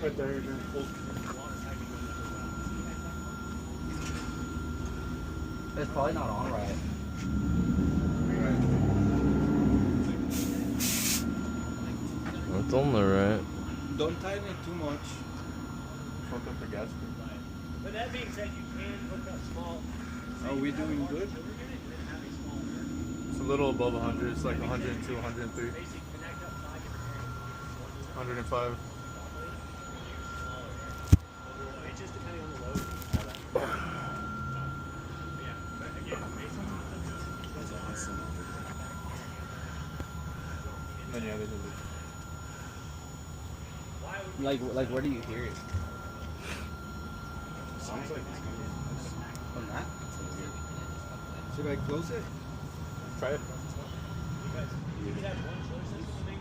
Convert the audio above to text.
Right there, you're gonna pull. It's probably not on right. It's on the right. Don't tighten it too much. Fuck up the gasket. But that being said, you can hook up small. Are we doing good? It's a little above 100. It's like 102, 103. 105. It's just depending on the load. That's awesome. And then yeah, there's a loop. Like where do you hear it? Sounds like it's coming From that? Should I close it? Try it. You could have one choice.